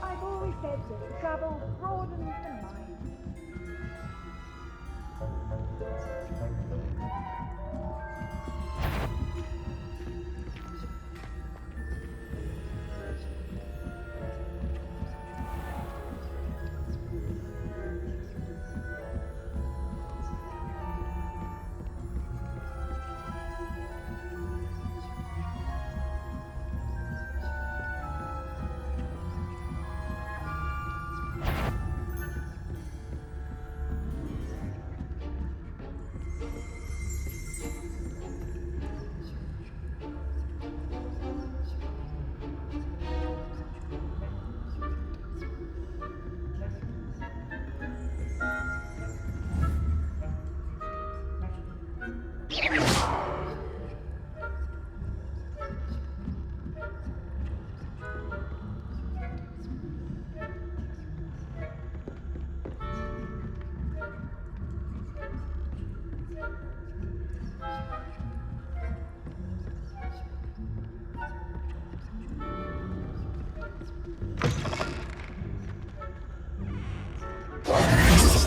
I've always said that travel broadens the mind.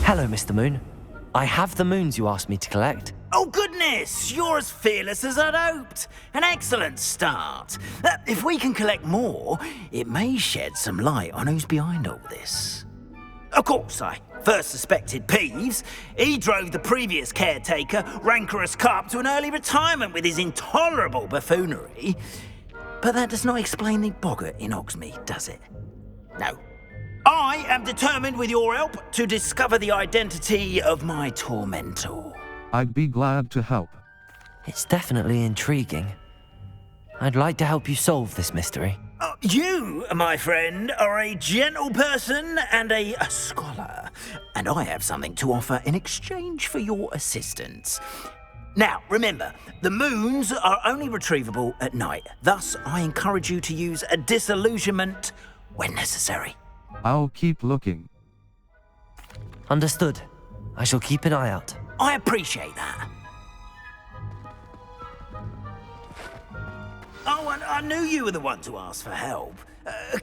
Hello, Mr. Moon. I have the moons you asked me to collect. Oh goodness, you're as fearless as I'd hoped. An excellent start. If we can collect more, it may shed some light on who's behind all this. Of course, I first suspected Peeves. He drove the previous caretaker, Rancorous Carp, to an early retirement with his intolerable buffoonery. But that does not explain the boggart in Hogsmeade, does it? No. I am determined, with your help, to discover the identity of my tormentor. I'd be glad to help. It's definitely intriguing. I'd like to help you solve this mystery. You, my friend, are a gentle person and a scholar, and I have something to offer in exchange for your assistance. Now, remember, the moons are only retrievable at night. Thus, I encourage you to use a disillusionment when necessary. I'll keep looking. Understood. I shall keep an eye out. I appreciate that. Oh, and I knew you were the one to ask for help.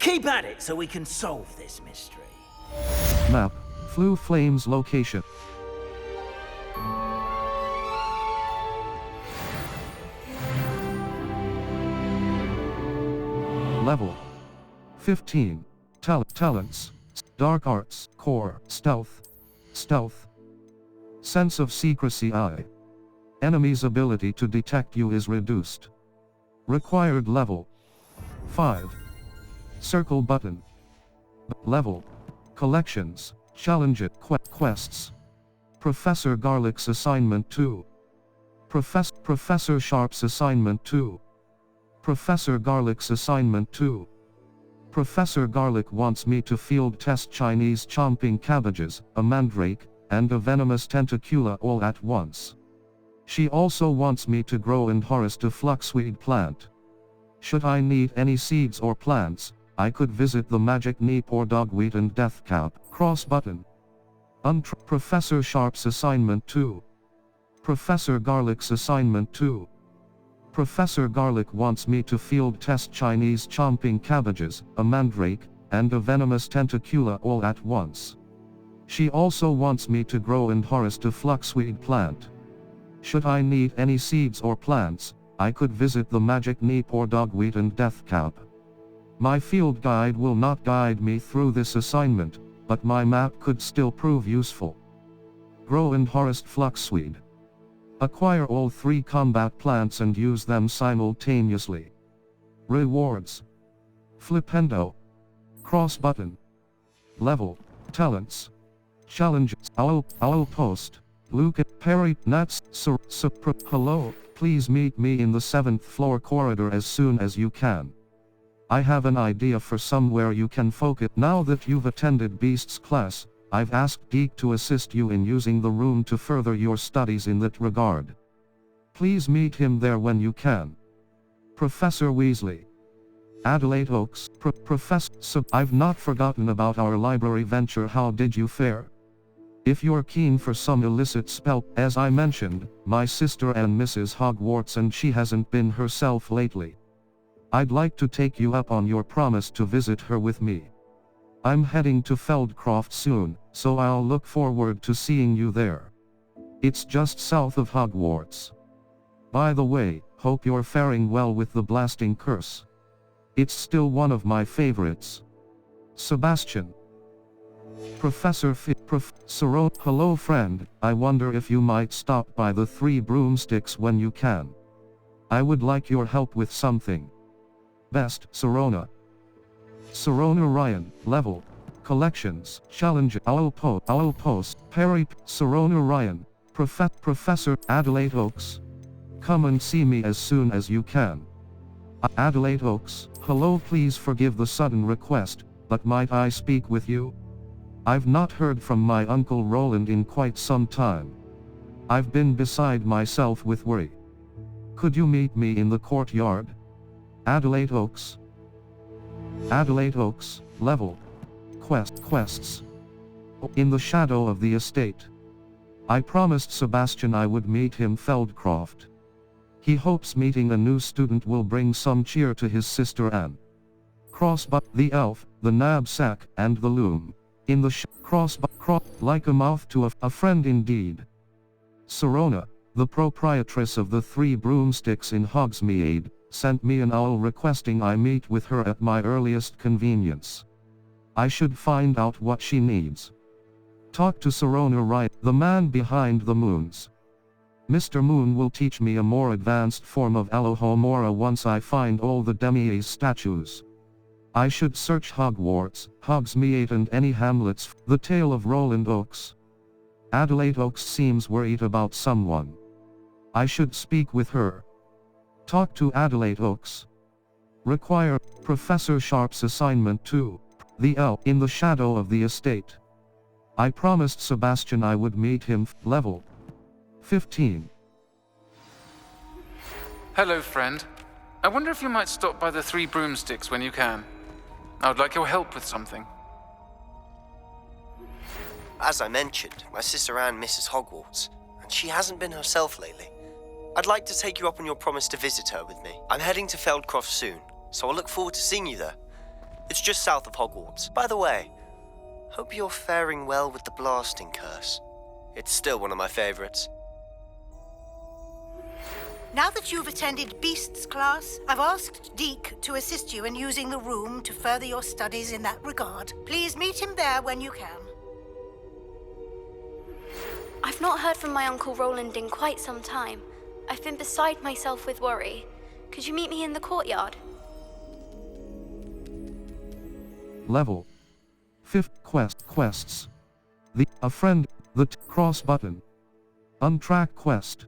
Keep at it so we can solve this mystery. Map. Flue Flames location. Level 15. Talents. Dark Arts. Core. Stealth. Sense of secrecy I. Enemy's ability to detect you is reduced. Required level 5. Circle button. Level. Collections. Challenge quests. Professor Garlick's assignment 2. Professor Sharp's assignment 2. Professor Garlick's assignment 2. Professor Garlick wants me to field test Chinese chomping cabbages, a mandrake, and a venomous tentacula all at once. She also wants me to grow and harvest a fluxweed plant. Should I need any seeds or plants, I could visit the magic neep or dogweed and deathcap. Cross button. Professor Sharp's assignment 2. Professor Garlick's assignment 2. Professor Garlick wants me to field test Chinese chomping cabbages, a mandrake, and a venomous tentacula all at once. She also wants me to grow and harvest a fluxweed plant. Should I need any seeds or plants, I could visit the magic neep or dogweed and deathcap. My field guide will not guide me through this assignment, but my map could still prove useful. Grow and harvest fluxweed. Acquire all 3 combat plants and use them simultaneously. Rewards. Flipendo. Cross button. Level. Talents. Challenges. Owl post. Luke Perry Nats Hello, please meet me in the 7th floor corridor as soon as you can. I have an idea for somewhere you can focus. Now that you've attended Beast's class, I've asked Geek to assist you in using the room to further your studies in that regard. Please meet him there when you can. Professor Weasley. Adelaide Oaks. Professor. I've not forgotten about our library venture. How did you fare? If you're keen for some illicit spell, as I mentioned, my sister and Mrs. Hogwarts, and she hasn't been herself lately. I'd like to take you up on your promise to visit her with me. I'm heading to Feldcroft soon, so I'll look forward to seeing you there. It's just south of Hogwarts. By the way, hope you're faring well with the blasting curse. It's still one of my favorites. Sebastian. Professor hello friend, I wonder if you might stop by the Three Broomsticks when you can. I would like your help with something. Best, Sirona. Sirona Ryan, level. Collections, challenge, Owl Post, Perry, Sirona Ryan, Professor, Adelaide Oaks. Come and see me as soon as you can. Adelaide Oaks, hello, please forgive the sudden request, but might I speak with you? I've not heard from my Uncle Roland in quite some time. I've been beside myself with worry. Could you meet me in the courtyard? Adelaide Oaks. Adelaide Oaks, level. Quests. In the shadow of the estate. I promised Sebastian I would meet him Feldcroft. He hopes meeting a new student will bring some cheer to his sister Anne. The elf, the knapsack, and the loom. In the like a mouth to a friend indeed. Sirona, the proprietress of the Three Broomsticks in Hogsmeade, sent me an owl requesting I meet with her at my earliest convenience. I should find out what she needs. Talk to Sirona Wright, the man behind the moons. Mr. Moon will teach me a more advanced form of Alohomora once I find all the Demi's statues. I should search Hogwarts, Hogsmeade, and any hamlets. The tale of Roland Oaks. Adelaide Oaks seems worried about someone. I should speak with her. Talk to Adelaide Oaks. Require Professor Sharp's assignment to the elf in the shadow of the estate. I promised Sebastian I would meet him. Level 15. Hello, friend. I wonder if you might stop by the Three Broomsticks when you can. I would like your help with something. As I mentioned, my sister Anne misses Hogwarts, and she hasn't been herself lately. I'd like to take you up on your promise to visit her with me. I'm heading to Feldcroft soon, so I'll look forward to seeing you there. It's just south of Hogwarts. By the way, hope you're faring well with the blasting curse. It's still one of my favorites. Now that you've attended Beasts class, I've asked Deke to assist you in using the room to further your studies in that regard. Please meet him there when you can. I've not heard from my Uncle Roland in quite some time. I've been beside myself with worry. Could you meet me in the courtyard? Level 5 quests. A friend, the cross button. Untrack quest.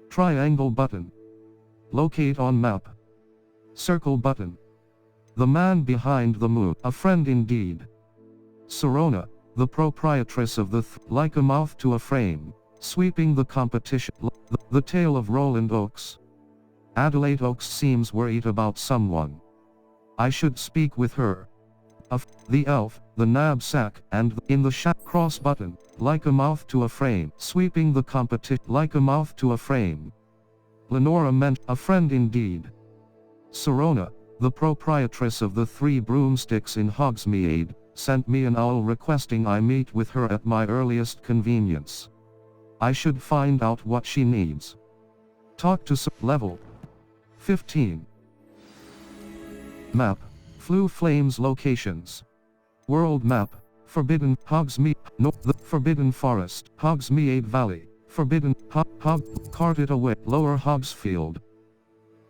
Triangle button. Locate on map. Circle button. The man behind the moon, a friend indeed. Sirona, the proprietress of the like a mouth to a frame, sweeping the competition. The tale of Roland Oaks. Adelaide Oaks seems worried about someone. I should speak with her. The elf, the knapsack, and in the cross button, like a mouth to a frame, sweeping the competition, like a mouth to a frame. Lenora meant, a friend indeed. Sirona, the proprietress of the Three Broomsticks in Hogsmeade, sent me an owl requesting I meet with her at my earliest convenience. I should find out what she needs. Talk to level 15. Map. Flue Flames locations. World map. Forbidden Hogsmeade. No, the Forbidden Forest. Hogsmeade Valley. Forbidden carted away. Lower Hogsfield.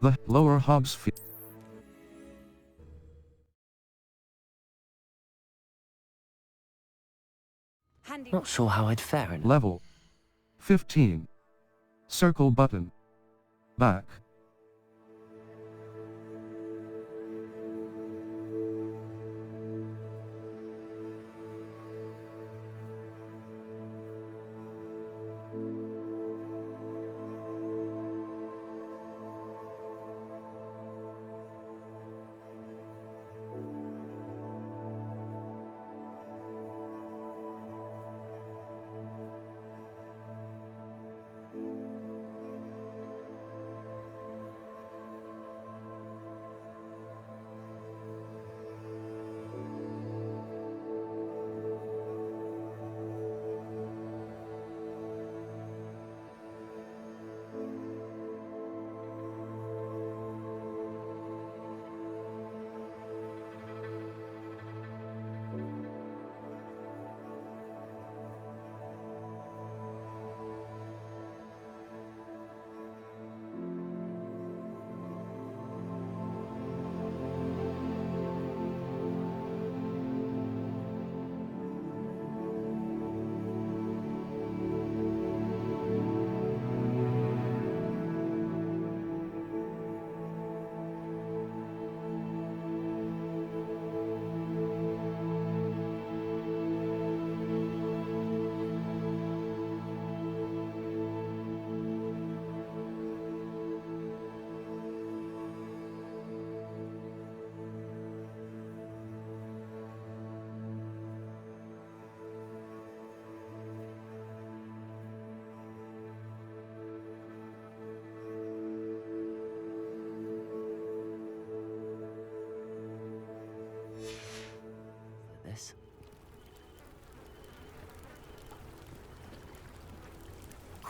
The Lower Hogsfield. Not sure how I'd fare in Level 15. Circle button. Back.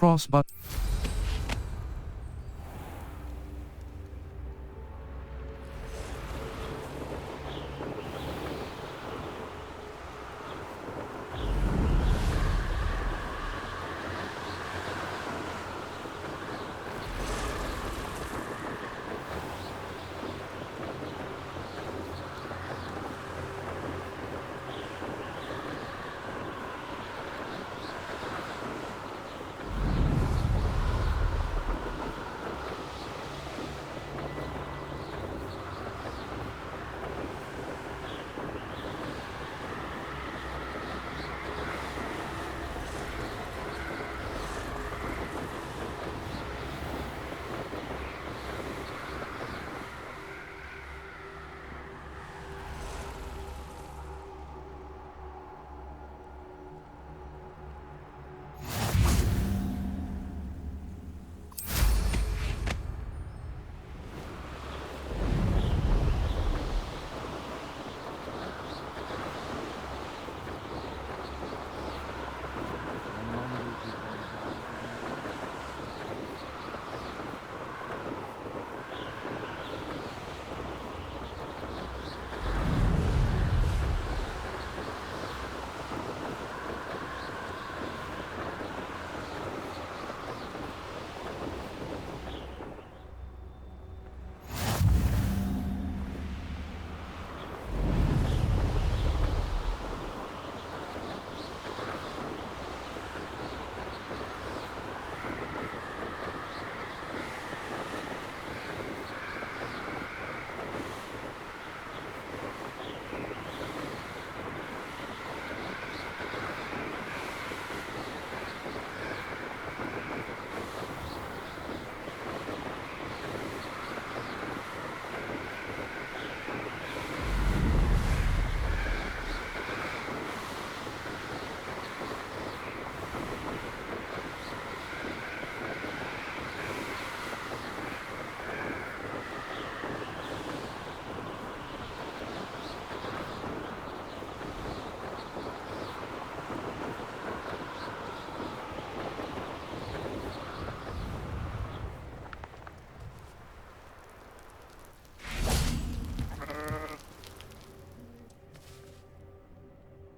cross button.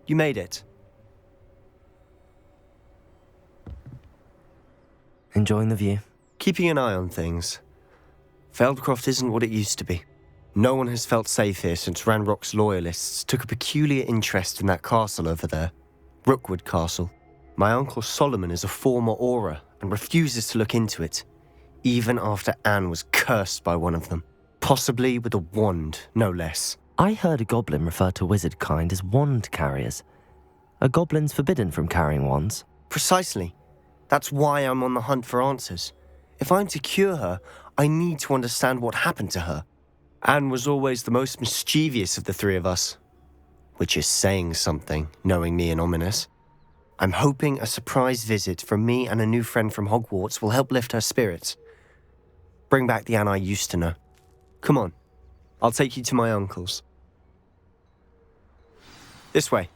You made it. Enjoying the view? Keeping an eye on things. Feldcroft isn't what it used to be. No one has felt safe here since Ranrock's loyalists took a peculiar interest in that castle over there. Rookwood Castle. My uncle Solomon is a former Auror and refuses to look into it, even after Anne was cursed by one of them. Possibly with a wand, no less. I heard a goblin refer to wizard kind as wand carriers. Are goblins forbidden from carrying wands? Precisely. That's why I'm on the hunt for answers. If I'm to cure her, I need to understand what happened to her. Anne was always the most mischievous of the three of us. Which is saying something, knowing me and Ominous. I'm hoping a surprise visit from me and a new friend from Hogwarts will help lift her spirits. Bring back the Anne I used to know. Come on. I'll take you to my uncle's. This way.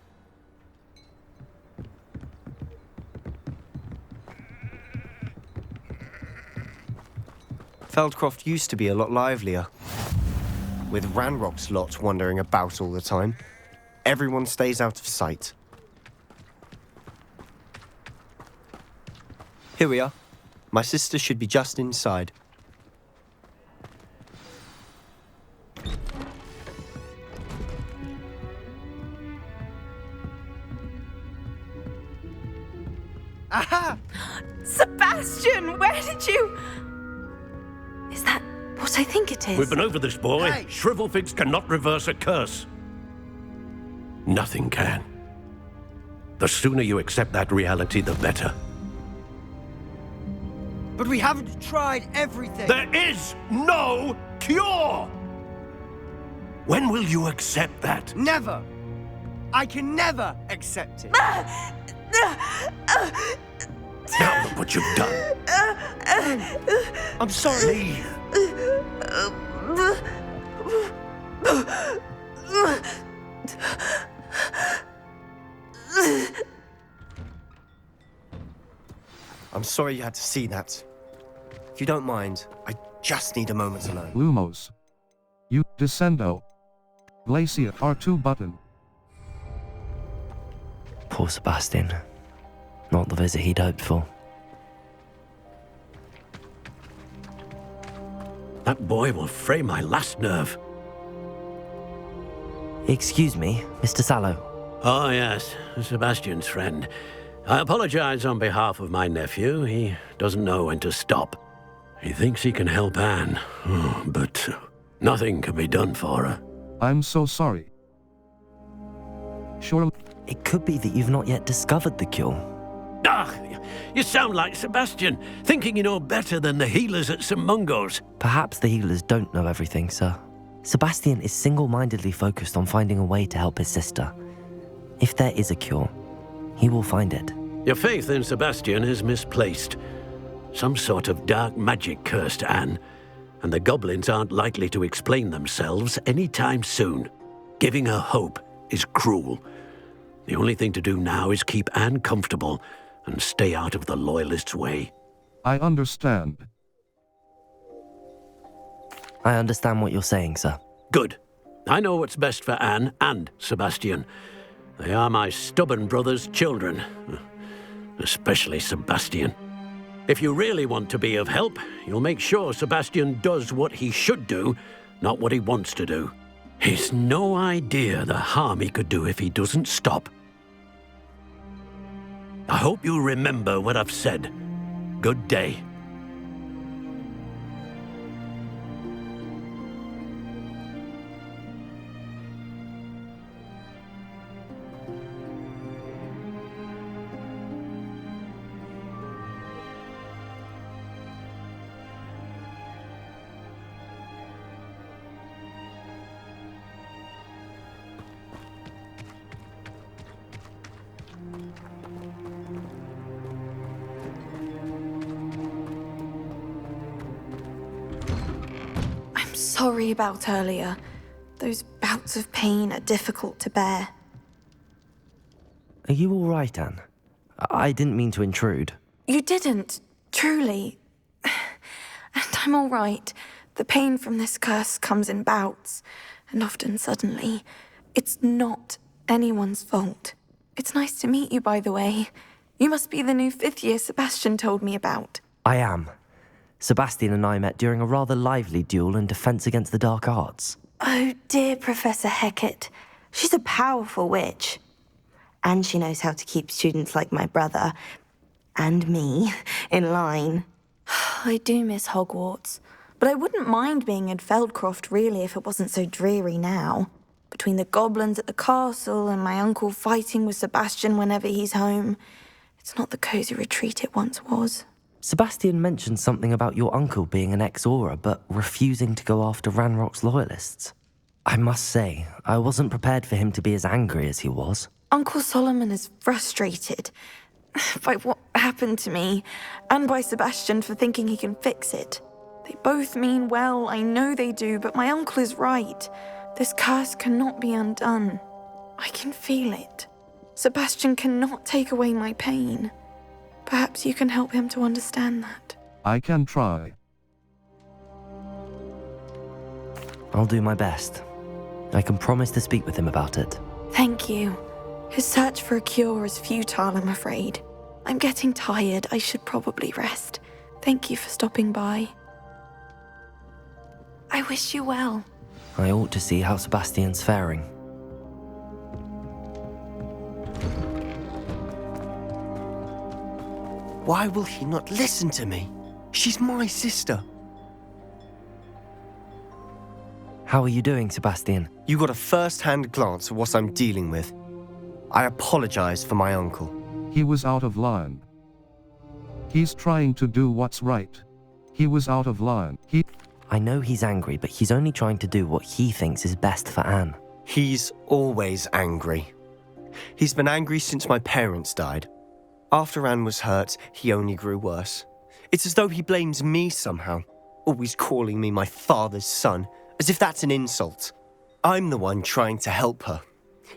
Feldcroft used to be a lot livelier. With Ranrock's lot wandering about all the time, everyone stays out of sight. Here we are. My sister should be just inside. Aha! Sebastian, where did you... Is that what I think it is? We've been over this, boy. Hey. Shrivelfigs cannot reverse a curse. Nothing can. The sooner you accept that reality, the better. But we haven't tried everything. There is no cure! When will you accept that? Never. I can never accept it. Now look what you've done. I'm sorry. Leave. I'm sorry you had to see that. If you don't mind, I just need a moment alone. Lumos. You, Descendo. Glacia, R2 button. Poor Sebastian. Not the visit he'd hoped for. That boy will fray my last nerve. Excuse me, Mr. Sallow. Oh, yes, Sebastian's friend. I apologize on behalf of my nephew. He doesn't know when to stop. He thinks he can help Anne, but nothing can be done for her. I'm so sorry. Surely. It could be that you've not yet discovered the cure. Ah, you sound like Sebastian, thinking you know better than the healers at St. Mungo's. Perhaps the healers don't know everything, sir. Sebastian is single-mindedly focused on finding a way to help his sister. If there is a cure, he will find it. Your faith in Sebastian is misplaced. Some sort of dark magic cursed Anne, and the goblins aren't likely to explain themselves anytime soon. Giving her hope is cruel. The only thing to do now is keep Anne comfortable and stay out of the Loyalists' way. I understand. I understand what you're saying, sir. Good. I know what's best for Anne and Sebastian. They are my stubborn brother's children. Especially Sebastian. If you really want to be of help, you'll make sure Sebastian does what he should do, not what he wants to do. He's no idea the harm he could do if he doesn't stop. I hope you remember what I've said. Good day. Sorry about earlier. Those bouts of pain are difficult to bear. Are you all right, Anne? I didn't mean to intrude. You didn't, truly. And I'm all right. The pain from this curse comes in bouts, and often suddenly. It's not anyone's fault. It's nice to meet you, by the way. You must be the new 5th year Sebastian told me about. I am. Sebastian and I met during a rather lively duel in Defense Against the Dark Arts. Oh, dear Professor Hecat. She's a powerful witch. And she knows how to keep students like my brother, and me, in line. I do miss Hogwarts, but I wouldn't mind being in Feldcroft, really, if it wasn't so dreary now. Between the goblins at the castle and my uncle fighting with Sebastian whenever he's home, it's not the cosy retreat it once was. Sebastian mentioned something about your uncle being an ex-Auror, but refusing to go after Ranrock's loyalists. I must say, I wasn't prepared for him to be as angry as he was. Uncle Solomon is frustrated by what happened to me, and by Sebastian for thinking he can fix it. They both mean well, I know they do, but my uncle is right. This curse cannot be undone. I can feel it. Sebastian cannot take away my pain. Perhaps you can help him to understand that. I can try. I'll do my best. I can promise to speak with him about it. Thank you. His search for a cure is futile, I'm afraid. I'm getting tired. I should probably rest. Thank you for stopping by. I wish you well. I ought to see how Sebastian's faring. Why will he not listen to me? She's my sister. How are you doing, Sebastian? You got a first-hand glance at what I'm dealing with. I apologize for my uncle. He was out of line. He's trying to do what's right. He was out of line. I know he's angry, but he's only trying to do what he thinks is best for Anne. He's always angry. He's been angry since my parents died. After Anne was hurt, he only grew worse. It's as though he blames me somehow, always calling me my father's son, as if that's an insult. I'm the one trying to help her.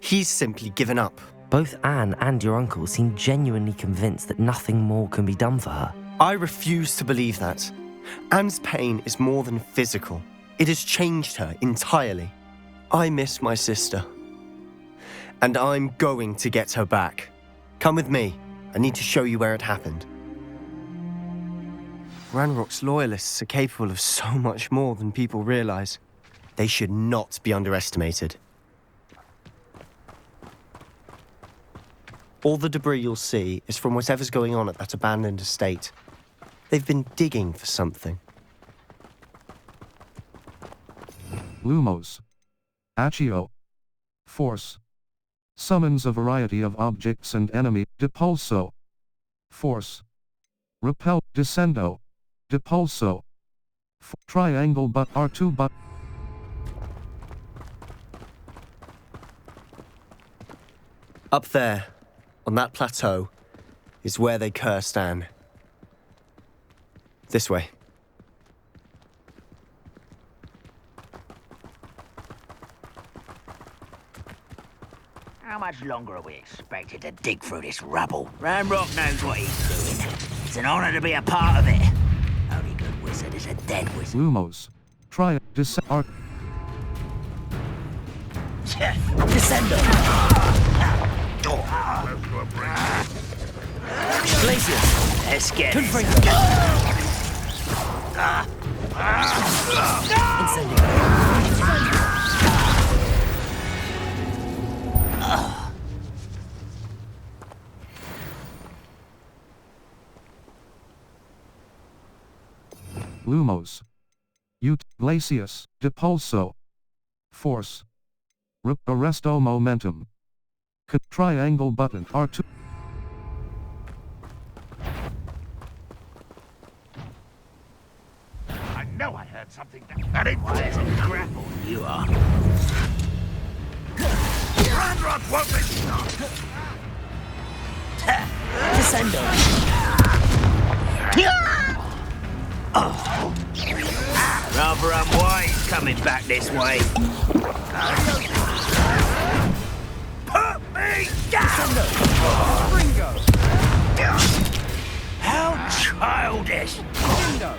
He's simply given up. Both Anne and your uncle seem genuinely convinced that nothing more can be done for her. I refuse to believe that. Anne's pain is more than physical. It has changed her entirely. I miss my sister. And I'm going to get her back. Come with me. I need to show you where it happened. Ranrock's loyalists are capable of so much more than people realize. They should not be underestimated. All the debris you'll see is from whatever's going on at that abandoned estate. They've been digging for something. Lumos. Accio. Force. Summons a variety of objects and enemy. Depulso. Force. Repel. Descendo. Depulso. Triangle but R2 but. Up there, on that plateau, is where they cursed Anne. This way. How much longer are we expected to dig through this rubble? Ranrock knows what he's doing. It's an honor to be a part of it. Only good wizard is a dead wizard. Lumos. Try descend. Descendo. Glacius. Let's get it. Lumos. Glacius. Depulso. Force. Arresto momentum. Triangle button R2. I know I heard something. And it was a grapple. You are. Ranrock won't be stopped. Descendo. Oh. Rather unwise coming back this way. Put me down! Ringo! How childish! Ringo!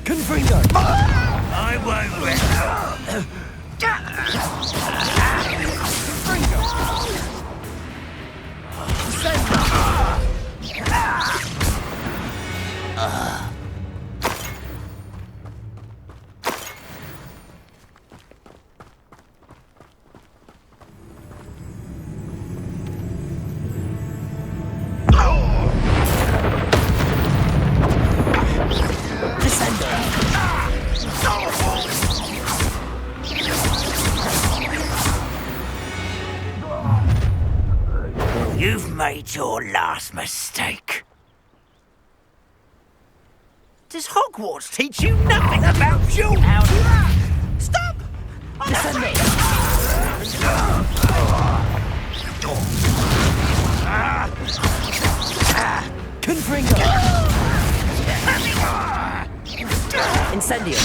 Confringo! I won't rest. You've made your last mistake. Does Hogwarts teach you nothing about duel? Stop! Descendo! Confringo! Incendio!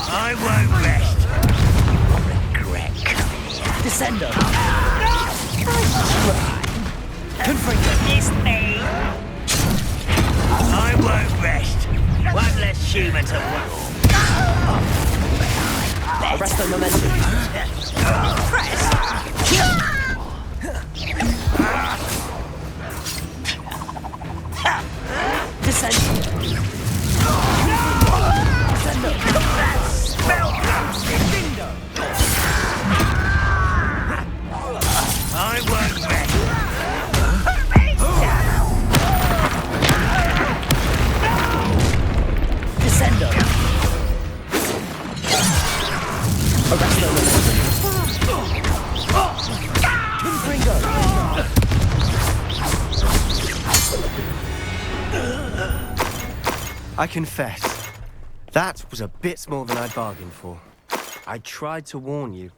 I won't rest. Regret coming here. Descendo! Confringo! It's me! I won't rest. One less human to worry. Arresto momentum. Press! Descendo! Descendo! That spell Descendo! I won't rest. Descendo! Arresto momentum. Confringo! I confess, that was a bit more than I bargained for. I tried to warn you.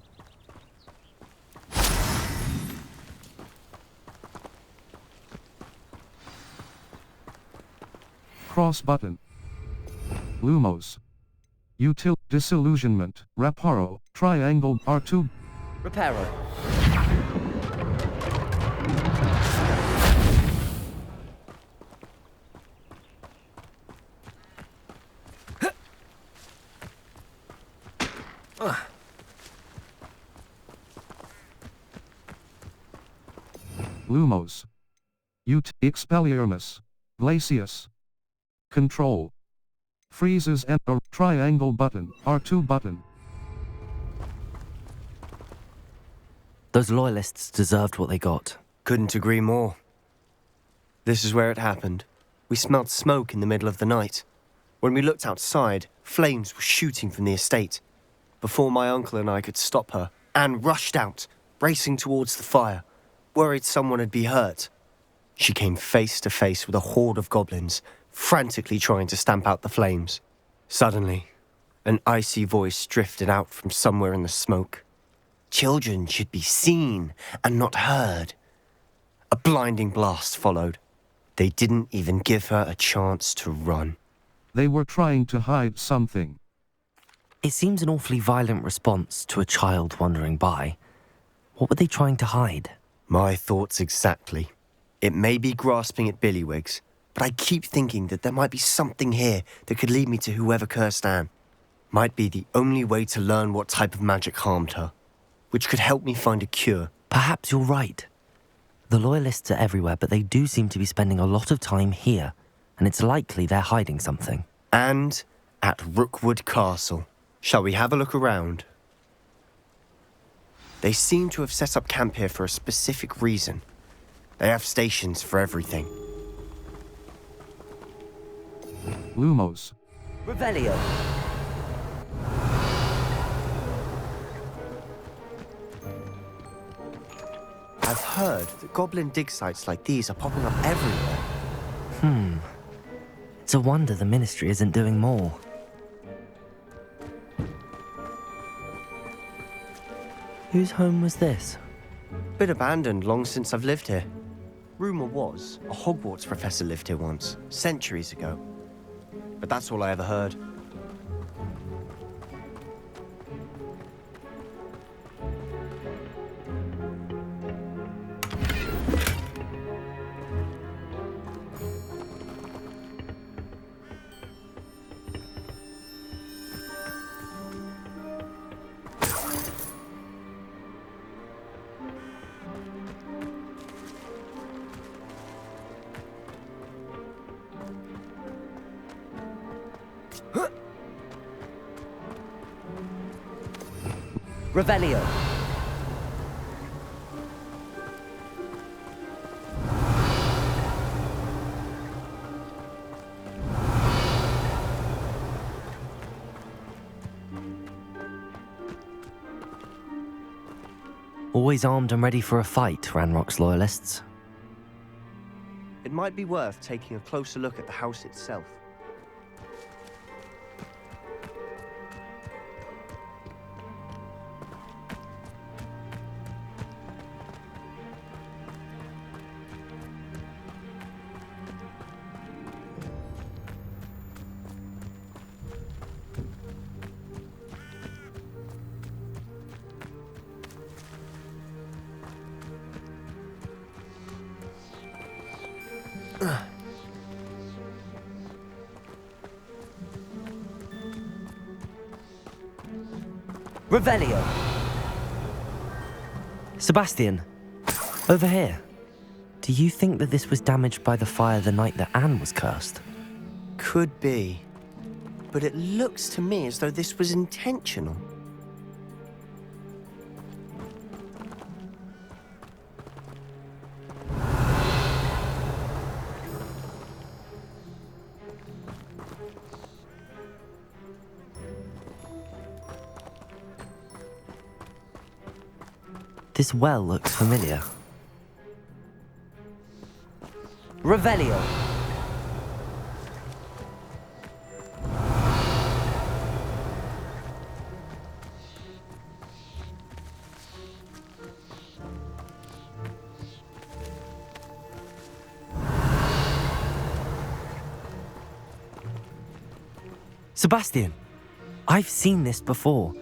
cross button. Lumos. Disillusionment. Reparo. Triangle R2. Reparo. Lumos. Expelliarmus. Glacius. Control. Freezes and triangle button. R2 button. Those loyalists deserved what they got. Couldn't agree more. This is where it happened. We smelled smoke in the middle of the night. When we looked outside, flames were shooting from the estate. Before my uncle and I could stop her, Anne rushed out, racing towards the fire, worried someone had been hurt. She came face to face with a horde of goblins, frantically trying to stamp out the flames. Suddenly, an icy voice drifted out from somewhere in the smoke. Children should be seen and not heard. A blinding blast followed. They didn't even give her a chance to run. They were trying to hide something. It seems an awfully violent response to a child wandering by. What were they trying to hide? My thoughts exactly. It may be grasping at Billywigs, but I keep thinking that there might be something here that could lead me to whoever cursed Anne. Might be the only way to learn what type of magic harmed her, which could help me find a cure. Perhaps you're right. The loyalists are everywhere, but they do seem to be spending a lot of time here, and it's likely they're hiding something. And at Rookwood Castle. Shall we have a look around? They seem to have set up camp here for a specific reason. They have stations for everything. Lumos. Revelio. I've heard that goblin dig sites like these are popping up everywhere. It's a wonder the Ministry isn't doing more. Whose home was this? Been abandoned long since I've lived here. Rumour was a Hogwarts professor lived here once, centuries ago. But that's all I ever heard. Revelio. Always armed and ready for a fight, Ranrock's loyalists. It might be worth taking a closer look at the house itself. Revelio. Sebastian, over here. Do you think that this was damaged by the fire the night that Anne was cursed? Could be. But it looks to me as though this was intentional. This well looks familiar. Revelio. Sebastian, I've seen this before.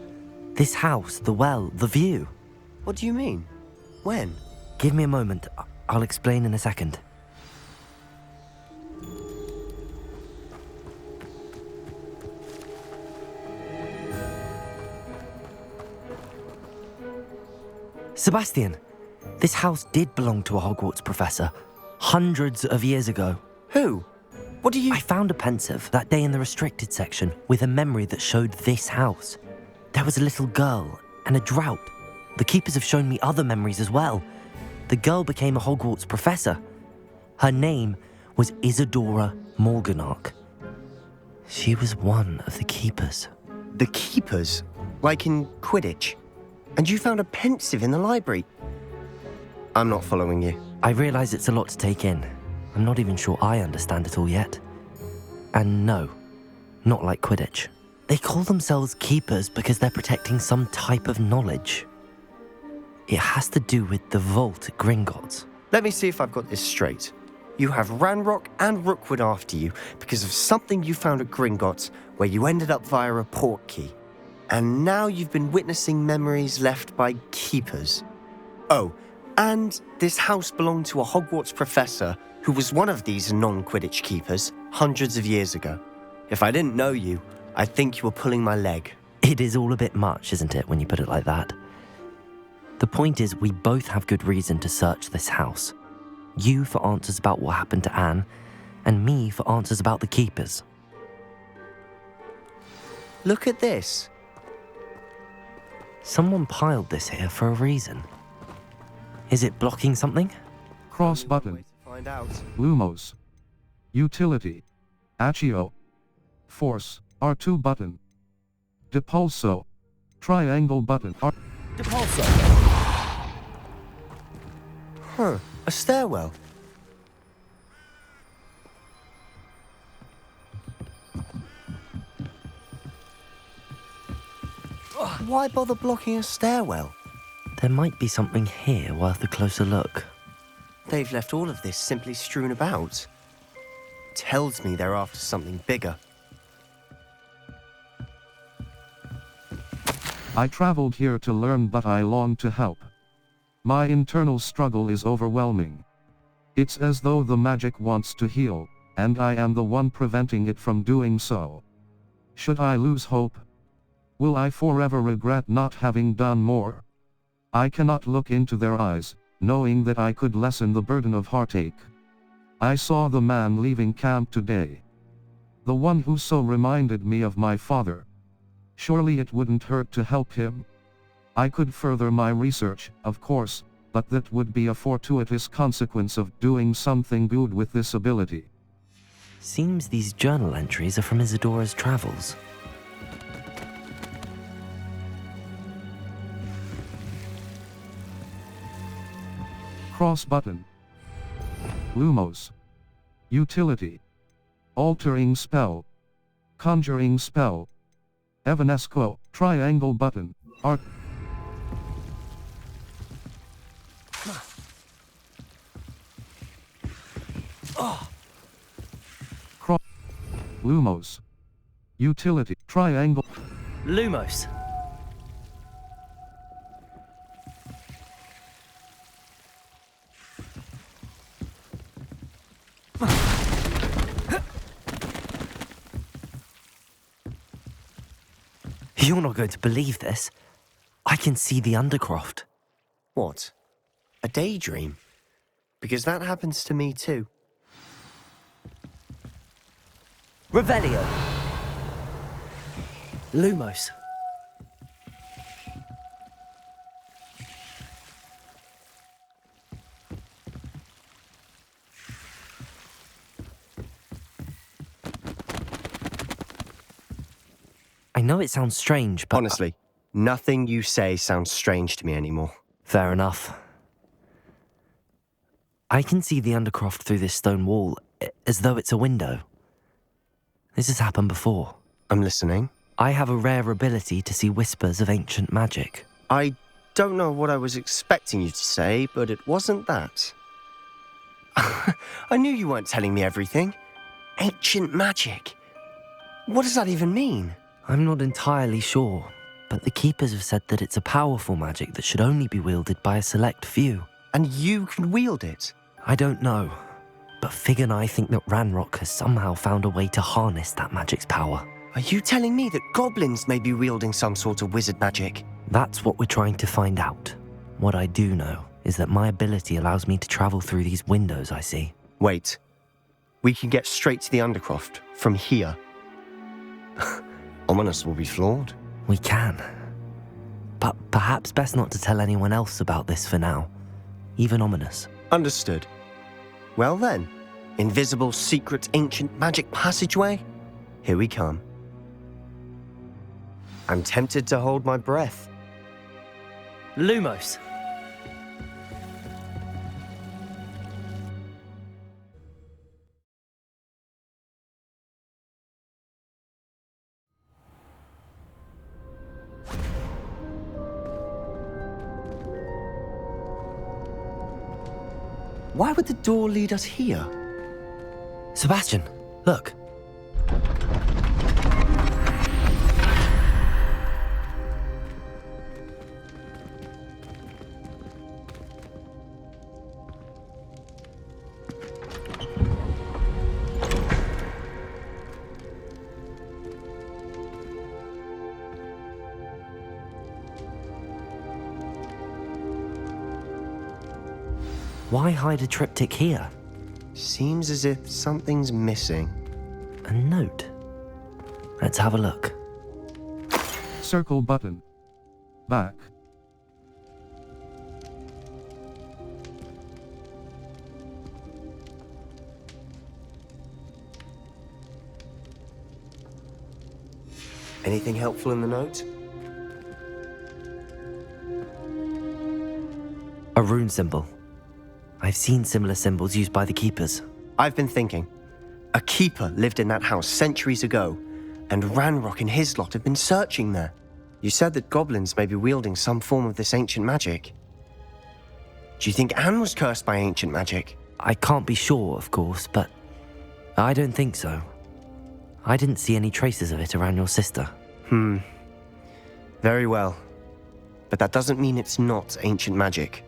This house, the well, the view. What do you mean? When? Give me a moment. I'll explain in a second. Sebastian, this house did belong to a Hogwarts professor, hundreds of years ago. Who? What do you... I found a pensive that day in the restricted section with a memory that showed this house. There was a little girl and a drought. The keepers have shown me other memories as well. The girl became a Hogwarts professor. Her name was Isadora Morganach. She was one of the keepers. The keepers? Like in Quidditch? And you found a pensive in the library? I'm not following you. I realise it's a lot to take in. I'm not even sure I understand it all yet. And no, not like Quidditch. They call themselves keepers because they're protecting some type of knowledge. It has to do with the vault at Gringotts. Let me see if I've got this straight. You have Ranrock and Rookwood after you because of something you found at Gringotts where you ended up via a portkey. And now you've been witnessing memories left by keepers. Oh, and this house belonged to a Hogwarts professor who was one of these non-Quidditch keepers hundreds of years ago. If I didn't know you, I'd think you were pulling my leg. It is all a bit much, isn't it, when you put it like that? The point is, we both have good reason to search this house. You for answers about what happened to Anne, and me for answers about the keepers. Look at this. Someone piled this here for a reason. Is it blocking something? Cross button. Way to find out. Lumos. Utility. Accio. Force. R2 button. Depulso. Triangle button. Depulso. Huh. A stairwell. Why bother blocking a stairwell? There might be something here worth a closer look. They've left all of this simply strewn about. Tells me they're after something bigger. I traveled here to learn, but I long to help. My internal struggle is overwhelming. It's as though the magic wants to heal, and I am the one preventing it from doing so. Should I lose hope? Will I forever regret not having done more? I cannot look into their eyes, knowing that I could lessen the burden of heartache. I saw the man leaving camp today. The one who so reminded me of my father. Surely it wouldn't hurt to help him. I could further my research, of course, but that would be a fortuitous consequence of doing something good with this ability. Seems these journal entries are from Isadora's travels. Cross button. Lumos. Utility. Altering spell. Conjuring spell. Evanesco. Triangle button. Art. Cross. Lumos. Utility. Triangle. Lumos. You're not going to believe this. I can see the Undercroft. What? A daydream? Because that happens to me too. Revelio. Lumos. I know it sounds strange, but... Honestly, nothing you say sounds strange to me anymore. Fair enough. I can see the Undercroft through this stone wall, as though it's a window. This has happened before. I'm listening. I have a rare ability to see whispers of ancient magic. I don't know what I was expecting you to say, but it wasn't that. I knew you weren't telling me everything. Ancient magic. What does that even mean? I'm not entirely sure, but the Keepers have said that it's a powerful magic that should only be wielded by a select few. And you can wield it? I don't know, but Fig and I think that Ranrock has somehow found a way to harness that magic's power. Are you telling me that goblins may be wielding some sort of wizard magic? That's what we're trying to find out. What I do know is that my ability allows me to travel through these windows I see. Wait. We can get straight to the Undercroft from here. Ominous will be floored. We can. But perhaps best not to tell anyone else about this for now. Even Ominous. Understood. Well then, invisible, secret, ancient magic passageway? Here we come. I'm tempted to hold my breath. Lumos. Why would the door lead us here? Sebastian, look. Why hide a triptych here? Seems as if something's missing. A note. Let's have a look. Circle button. Back. Anything helpful in the note? A rune symbol. I've seen similar symbols used by the Keepers. I've been thinking. A keeper lived in that house centuries ago, and Ranrock and his lot have been searching there. You said that goblins may be wielding some form of this ancient magic. Do you think Anne was cursed by ancient magic? I can't be sure, of course, but I don't think so. I didn't see any traces of it around your sister. Very well. But that doesn't mean it's not ancient magic.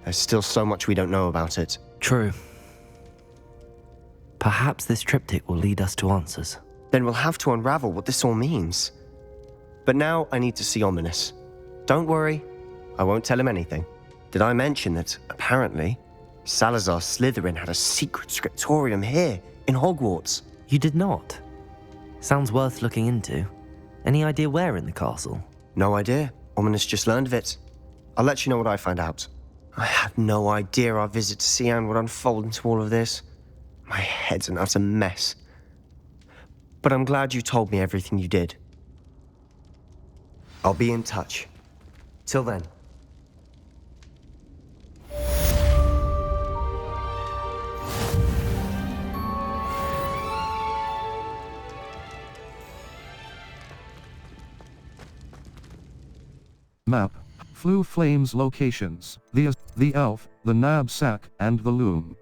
There's still so much we don't know about it. True. Perhaps this triptych will lead us to answers. Then we'll have to unravel what this all means. But now I need to see Ominous. Don't worry, I won't tell him anything. Did I mention that, apparently, Salazar Slytherin had a secret scriptorium here, in Hogwarts? You did not? Sounds worth looking into. Any idea where in the castle? No idea. Ominous just learned of it. I'll let you know what I find out. I had no idea our visit to Cian would unfold into all of this. My head's an utter mess. But I'm glad you told me everything you did. I'll be in touch. Till then. Map. Flue Flames locations. The elf, the knapsack, and the loom.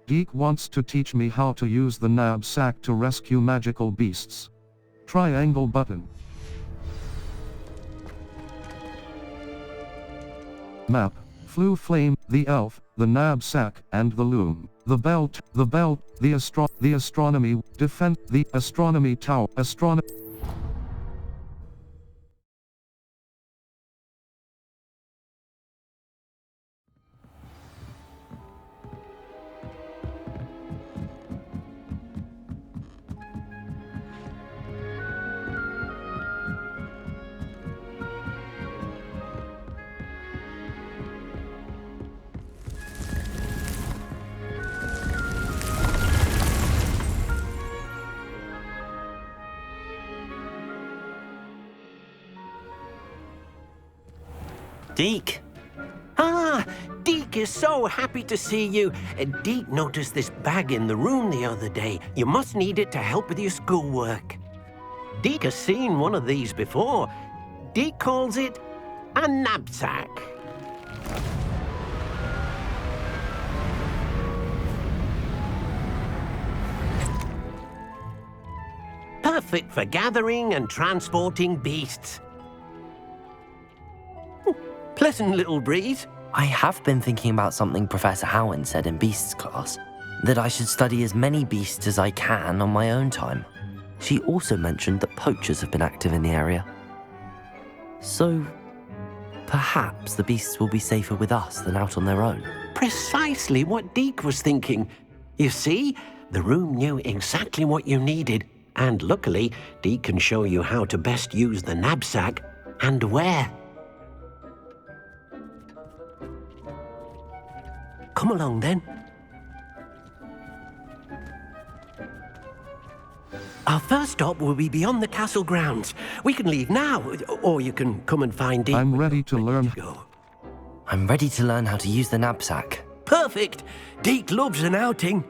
Geek wants to teach me how to use the knapsack to rescue magical beasts. Triangle button. Map. Flue Flame, the elf, the knapsack, and the loom. The belt, the astronomy, defense, the astronomy tower, Deke! Ah, Deke is so happy to see you. Deke noticed this bag in the room the other day. You must need it to help with your schoolwork. Deke has seen one of these before. Deke calls it a knapsack. perfect for gathering and transporting beasts. Pleasant little breeze. I have been thinking about something Professor Howard said in Beasts class, that I should study as many beasts as I can on my own time. She also mentioned that poachers have been active in the area. So, perhaps the beasts will be safer with us than out on their own. Precisely what Deke was thinking. You see, the room knew exactly what you needed, and luckily, Deke can show you how to best use the knapsack and where. Come along then. Our first stop will be beyond the castle grounds. We can leave now, or you can come and find Deke. I'm ready to learn. I'm ready to learn how to use the knapsack. Perfect! Deke loves an outing.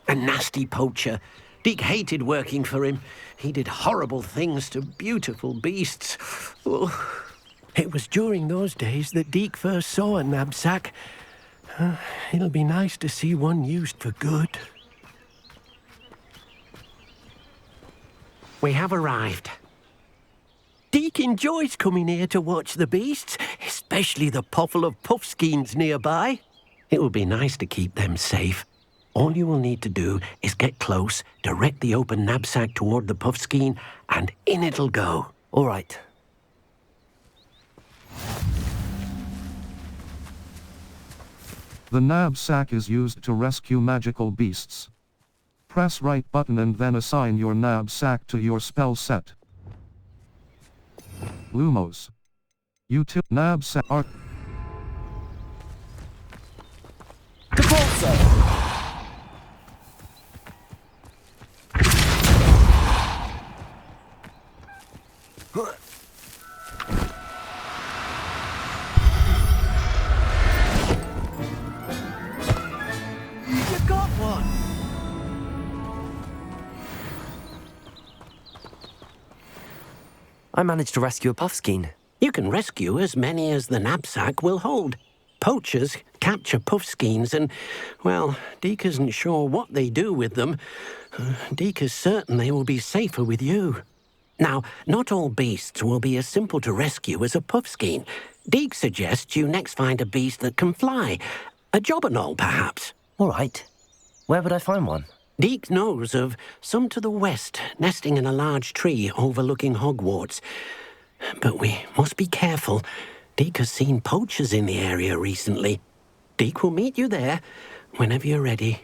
A nasty poacher. Deke hated working for him. He did horrible things to beautiful beasts. Oh. It was during those days that Deke first saw a knapsack. It'll be nice to see one used for good. We have arrived. Deke enjoys coming here to watch the beasts, especially the potful of puffskeins nearby. It will be nice to keep them safe. All you will need to do is get close, direct the open knapsack toward the puffskein, and in it'll go. All right. The knapsack is used to rescue magical beasts. Press right button and then assign your knapsack to your spell set. Lumos. Knapsack art. You got one! I managed to rescue a puffskein. You can rescue as many as the knapsack will hold. Poachers capture puffskeins and, well, Deke isn't sure what they do with them. Deke is certain they will be safer with you. Now, not all beasts will be as simple to rescue as a puffskein. Deke suggests you next find a beast that can fly. A jobberknoll, perhaps. All right. Where would I find one? Deke knows of some to the west, nesting in a large tree overlooking Hogwarts. But we must be careful. Deke has seen poachers in the area recently. Deke will meet you there whenever you're ready.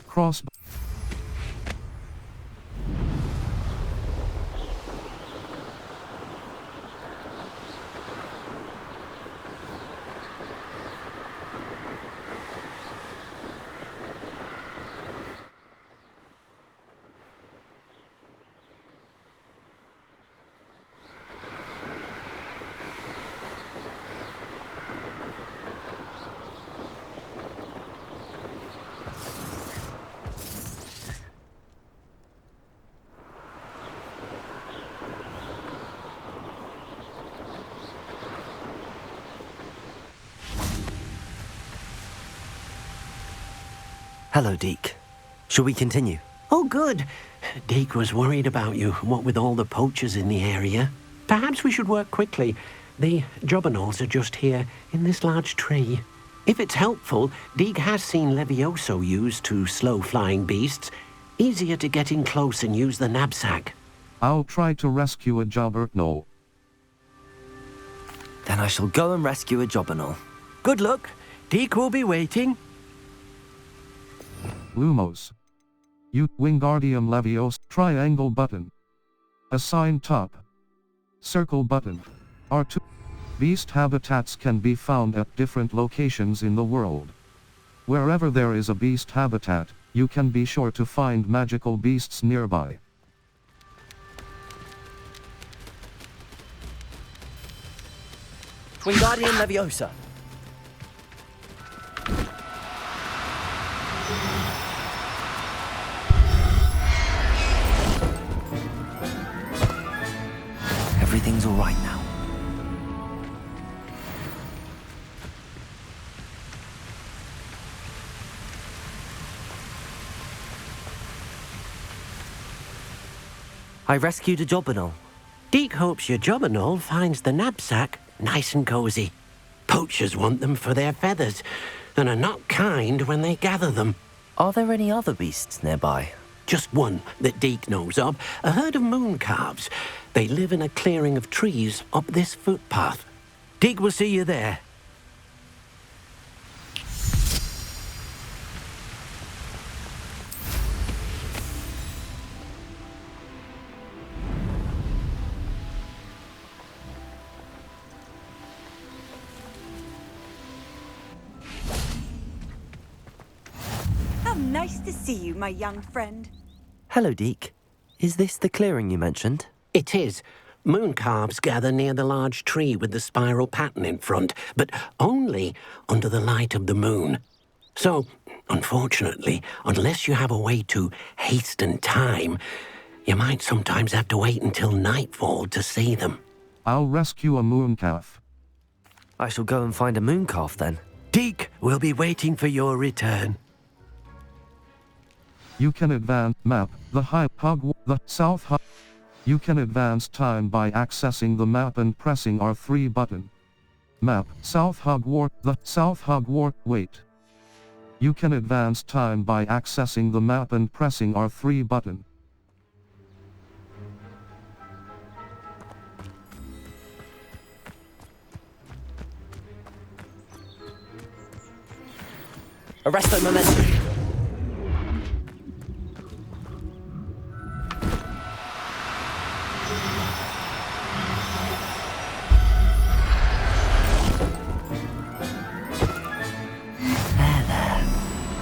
Cross. Hello, Deke. Shall we continue? Oh, good. Deke was worried about you, what with all the poachers in the area. Perhaps we should work quickly. The jobberknolls are just here, in this large tree. If it's helpful, Deke has seen Levioso used to slow flying beasts. Easier to get in close and use the knapsack. I'll try to rescue a jobberknoll. Then I shall go and rescue a jobberknoll. Good luck. Deke will be waiting. Lumos. Wingardium Leviosa. Triangle button. Assign top. Circle button. R2. Beast habitats can be found at different locations in the world. Wherever there is a beast habitat, you can be sure to find magical beasts nearby. Wingardium Leviosa. Everything's all right now. I rescued a Jobberknoll. Deke hopes your Jobberknoll finds the knapsack nice and cozy. Poachers want them for their feathers, and are not kind when they gather them. Are there any other beasts nearby? Just one that Deke knows of, a herd of mooncalves. They live in a clearing of trees up this footpath. Deke will see you there. How nice to see you, my young friend. Hello, Deke. Is this the clearing you mentioned? It is. Mooncalves gather near the large tree with the spiral pattern in front, but only under the light of the moon. So, unfortunately, unless you have a way to hasten time, you might sometimes have to wait until nightfall to see them. I'll rescue a mooncalf. I shall go and find a mooncalf then. Deke will be waiting for your return. You can advance map the south. You can advance time by accessing the map and pressing R3 button. Map South Hogwarts. The South Hogwarts. Wait. You can advance time by accessing the map and pressing R3 button. Arresto momentum.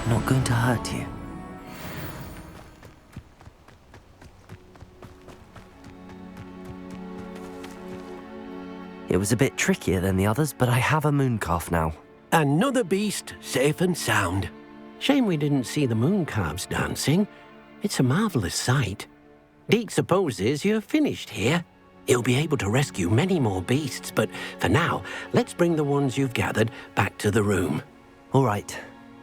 Not going to hurt you. It was a bit trickier than the others, but I have a mooncalf now. Another beast, safe and sound. Shame we didn't see the mooncalves dancing. It's a marvelous sight. Deke supposes you're finished here. He'll be able to rescue many more beasts, but for now, let's bring the ones you've gathered back to the room. All right.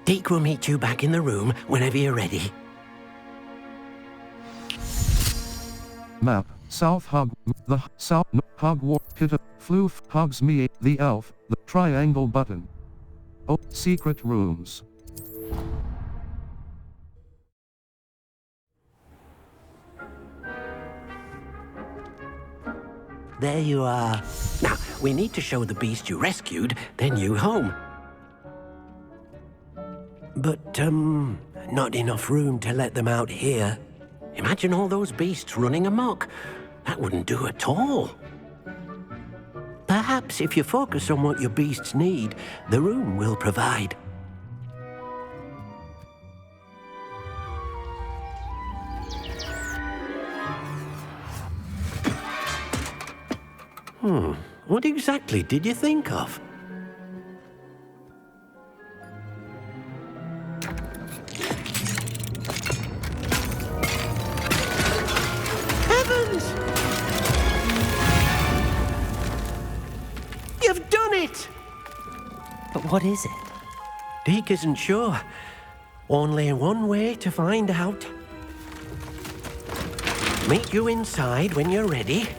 Deke will meet you back in the room whenever you're ready. Map South Hogwarts Pit Floof Hogsmeade the elf the triangle button. Oh, secret rooms. There you are. Now, we need to show the beast you rescued their new home. But, not enough room to let them out here. Imagine all those beasts running amok. That wouldn't do at all. Perhaps if you focus on what your beasts need, the room will provide. What exactly did you think of? Heavens! You've done it! But what is it? Deke isn't sure. Only one way to find out. Meet you inside when you're ready.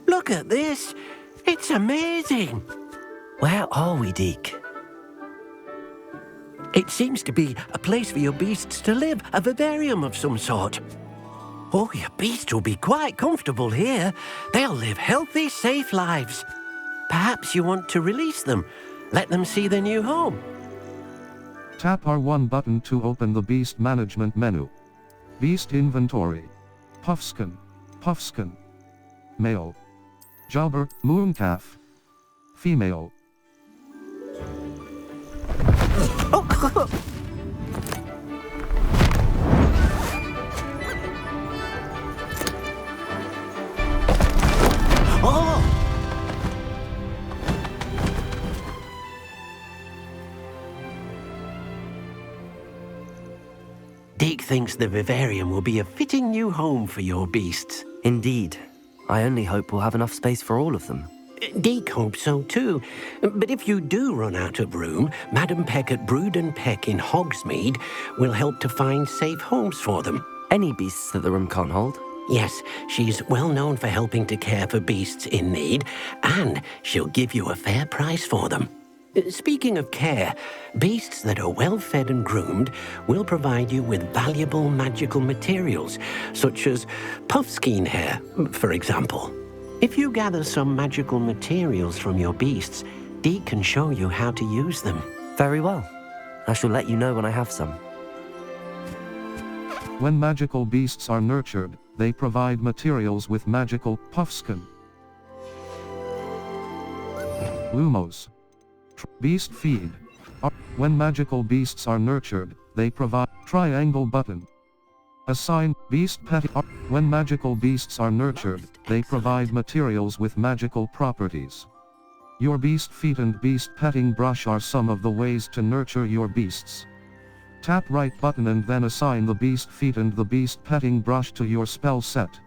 Look at this. It's amazing. Where are we, Deke? It seems to be a place for your beasts to live, a vivarium of some sort. Oh, your beasts will be quite comfortable here. They'll live healthy, safe lives. Perhaps you want to release them. Let them see their new home. Tap R1 button to open the Beast Management menu. Beast Inventory. Puffskin. Puffskin. Male. Jobber, Mooncalf. Female. Deke thinks the vivarium will be a fitting new home for your beasts. Indeed. I only hope we'll have enough space for all of them. Deke hopes so too. But if you do run out of room, Madam Peck at Brood and Peck in Hogsmeade will help to find safe homes for them. Any beasts that the room can't hold? Yes, she's well known for helping to care for beasts in need, and she'll give you a fair price for them. Speaking of care, beasts that are well fed and groomed will provide you with valuable magical materials, such as puffskein hair, for example. If you gather some magical materials from your beasts, Deke can show you how to use them. Very well. I shall let you know when I have some. When magical beasts are nurtured, they provide materials with magical puffskin. Lumos. Beast feed. When magical beasts are nurtured, they provide triangle button. Assign beast pet. When magical beasts are nurtured, they provide materials with magical properties. Your beast feet and beast petting brush are some of the ways to nurture your beasts. Tap right button and then assign the beast feet and the beast petting brush to your spell set.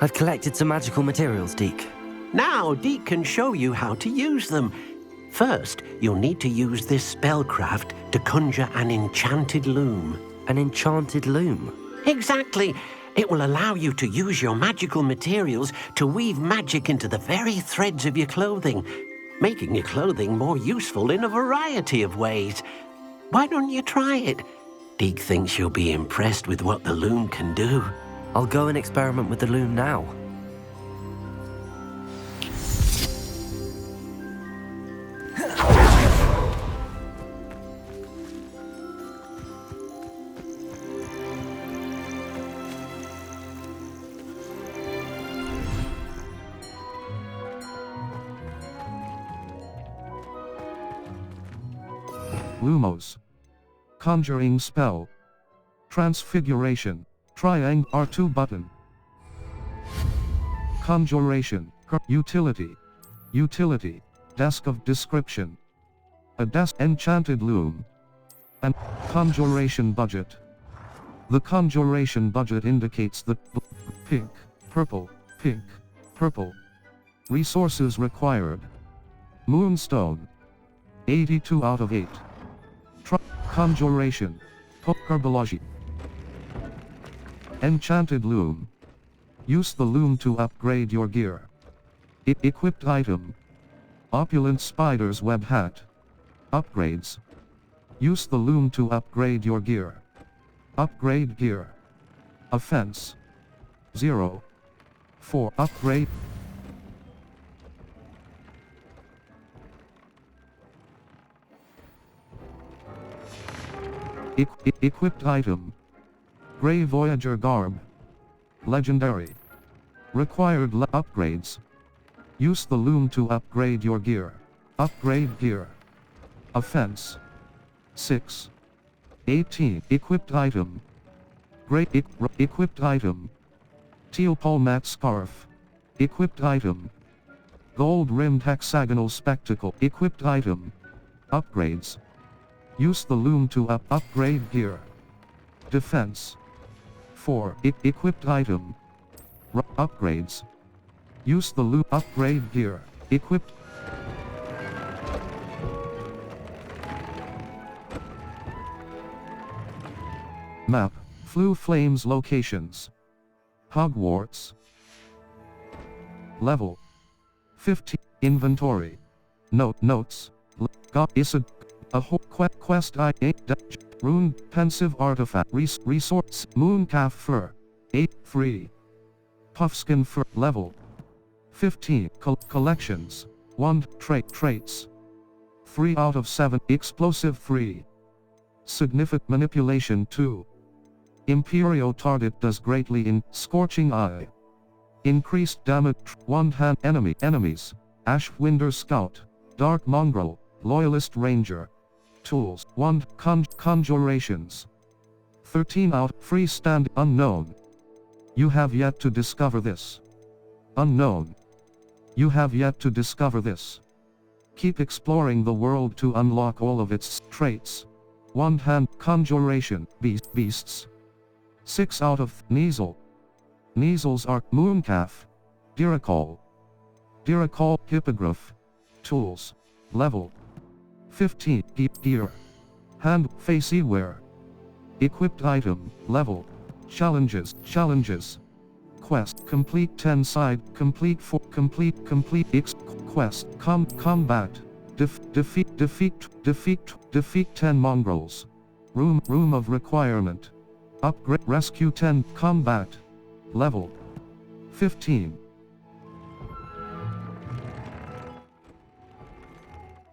I've collected some magical materials, Deke. Now Deke can show you how to use them. First, you'll need to use this spellcraft to conjure an enchanted loom. An enchanted loom? Exactly. It will allow you to use your magical materials to weave magic into the very threads of your clothing, making your clothing more useful in a variety of ways. Why don't you try it? Deke thinks you'll be impressed with what the loom can do. I'll go and experiment with the loom now. Lumos. Conjuring spell. Transfiguration. Triangle R2 button. Conjuration. Utility. Utility. Desk of description. A desk enchanted loom. And conjuration budget. The conjuration budget indicates the pink, purple, pink, purple. Resources required. Moonstone. 82 out of 8. Conjuration. Herbology. Enchanted loom. Use the loom to upgrade your gear. Equipped item. Opulent spider's web hat. Upgrades. Use the loom to upgrade your gear. Upgrade gear. Offense. 0. 4. Upgrade. Equipped item. Grey Voyager garb. Legendary. Required upgrades. Use the loom to upgrade your gear. Upgrade gear. Offense. 6. 18. Equipped item. Grey equipped item. Teal palmat scarf. Equipped item. Gold-rimmed hexagonal spectacle. Equipped item. Upgrades. Use the loom to upgrade gear. Defense. 4. Equipped item. Upgrades. Use the loom upgrade gear. Equipped. Map. Flue Flames locations. Hogwarts. Level 15. Inventory. Notes. Quest I 8. Rune pensive artifact. Resource. Mooncalf fur. 8. Free. Puffskin fur. Level 15. Collections. 1. Traits. 3 out of 7. Explosive 3. Significant manipulation 2. Imperio target does greatly in Scorching Eye. Increased damage. One-hand enemies. Ashwinder Scout. Dark Mongrel. Loyalist Ranger. Tools. 1. Conjurations. 13 out. Freestand. Unknown. You have yet to discover this. Unknown. You have yet to discover this. Keep exploring the world to unlock all of its traits. One-hand conjuration. Beasts. 6 out of Kneasel. Kneasels are Mooncalf. Diracol. Hippogriff. Tools. Level 15. Gear. Hand Faceware. Equipped item. Level. Challenges. Quest. Complete 10 side. Complete quest. Combat. Defeat 10 mongrels. Room of requirement. Upgrade. Rescue 10. Combat. Level 15.